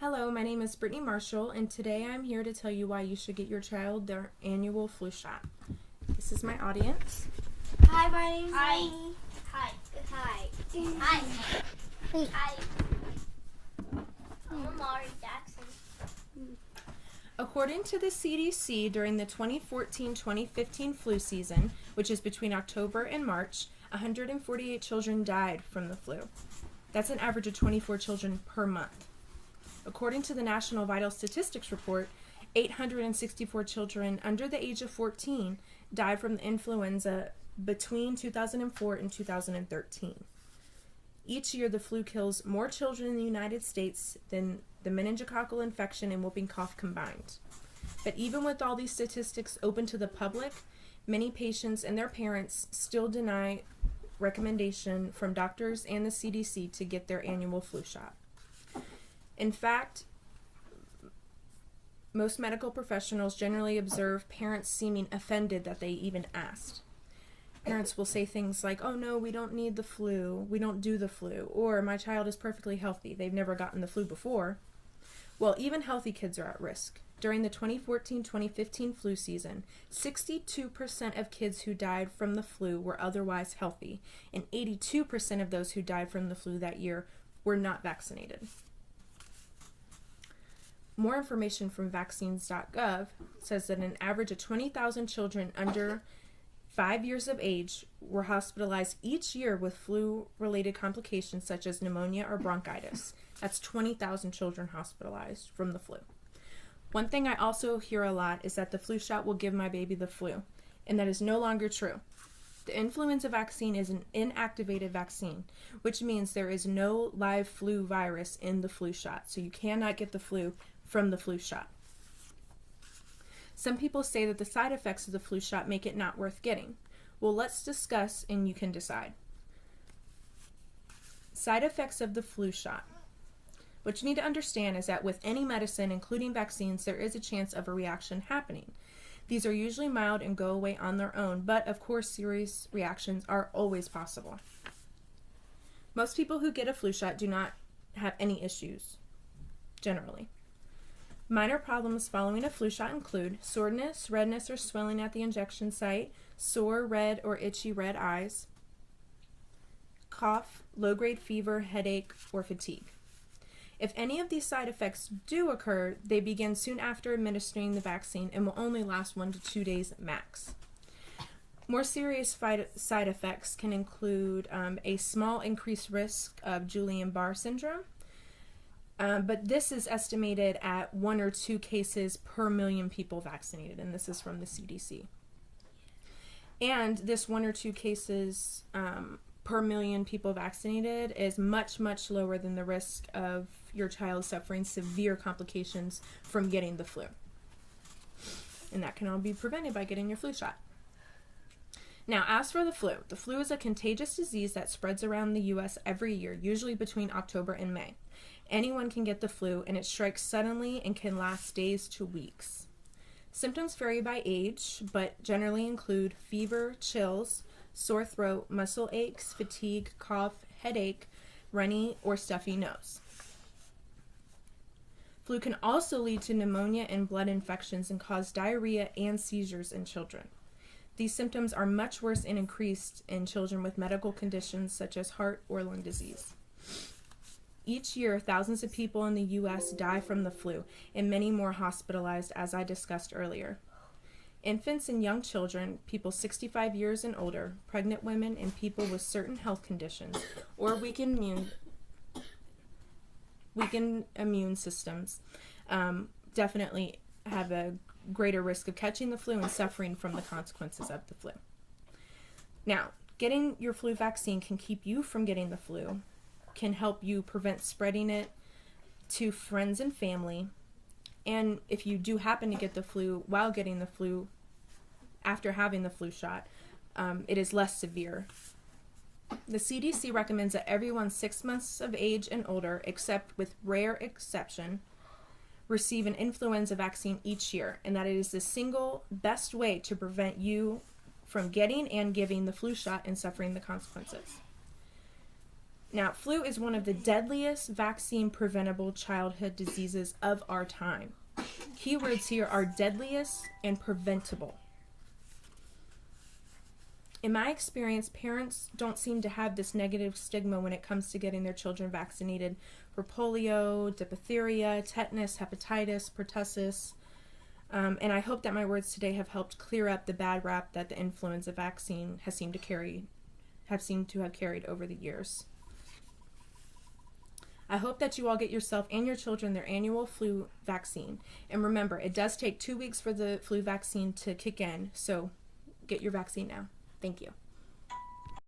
Hello, my name is Brittany Marshall, and today I'm here to tell you why you should get your child their annual flu shot. This is my audience. Hi, my name's Hi. Lainey. Hi. Hi. Hi. Hey. Hi. I'm Amari Jackson. According to the CDC, during the 2014-2015 flu season, which is between October and March, 148 children died from the flu. That's an average of 24 children per month. According to the National Vital Statistics Report, 864 children under the age of 14 died from the influenza between 2004 and 2013. Each year, the flu kills more children in the United States than the meningococcal infection and whooping cough combined. But even with all these statistics open to the public, many patients and their parents still deny recommendation from doctors and the CDC to get their annual flu shot. In fact, most medical professionals generally observe parents seeming offended that they even asked. Parents will say things like, "Oh no, we don't need the flu, we don't do the flu," or "My child is perfectly healthy, they've never gotten the flu before." Well, even healthy kids are at risk. During the 2014-2015 flu season, 62% of kids who died from the flu were otherwise healthy, and 82% of those who died from the flu that year were not vaccinated. More information from vaccines.gov says that an average of 20,000 children under 5 years of age were hospitalized each year with flu-related complications such as pneumonia or bronchitis. That's 20,000 children hospitalized from the flu. One thing I also hear a lot is that the flu shot will give my baby the flu, and that is no longer true. The influenza vaccine is an inactivated vaccine, which means there is no live flu virus in the flu shot, so you cannot get the flu from the flu shot. Some people say that the side effects of the flu shot make it not worth getting. Well, let's discuss and you can decide. Side effects of the flu shot. What you need to understand is that with any medicine, including vaccines, there is a chance of a reaction happening. These are usually mild and go away on their own, but of course serious reactions are always possible. Most people who get a flu shot do not have any issues, generally. Minor problems following a flu shot include soreness, redness or swelling at the injection site, sore, red, or itchy red eyes, cough, low-grade fever, headache, or fatigue. If any of these side effects do occur, they begin soon after administering the vaccine and will only last 1 to 2 days max. More serious side effects can include a small increased risk of Guillain-Barré syndrome, but this is estimated at 1 or 2 cases per million people vaccinated, and this is from the CDC. And this 1 or 2 cases per million people vaccinated is much, much lower than the risk of your child suffering severe complications from getting the flu. And that can all be prevented by getting your flu shot. Now, as for the flu is a contagious disease that spreads around the U.S. every year, usually between October and May. Anyone can get the flu, and it strikes suddenly and can last days to weeks. Symptoms vary by age, but generally include fever, chills, sore throat, muscle aches, fatigue, cough, headache, runny or stuffy nose. Flu can also lead to pneumonia and blood infections and cause diarrhea and seizures in children. These symptoms are much worse and increased in children with medical conditions such as heart or lung disease. Each year, thousands of people in the U.S. die from the flu, and many more hospitalized, as I discussed earlier. Infants and young children, people 65 years and older, pregnant women, and people with certain health conditions or weakened immune systems definitely have a greater risk of catching the flu and suffering from the consequences of the flu. Now, getting your flu vaccine can keep you from getting the flu, can help you prevent spreading it to friends and family, and if you do happen to get the flu while getting the flu after having the flu shot, it is less severe. The CDC recommends that everyone 6 months of age and older, except with rare exception, receive an influenza vaccine each year, and that it is the single best way to prevent you from getting and giving the flu shot and suffering the consequences. Now, flu is one of the deadliest vaccine-preventable childhood diseases of our time. Keywords here are deadliest and preventable. In my experience, parents don't seem to have this negative stigma when it comes to getting their children vaccinated for polio, diphtheria, tetanus, hepatitis, pertussis. And I hope that my words today have helped clear up the bad rap that the influenza vaccine have seemed to have carried over the years. I hope that you all get yourself and your children their annual flu vaccine. And remember, it does take 2 weeks for the flu vaccine to kick in, so get your vaccine now. Thank you.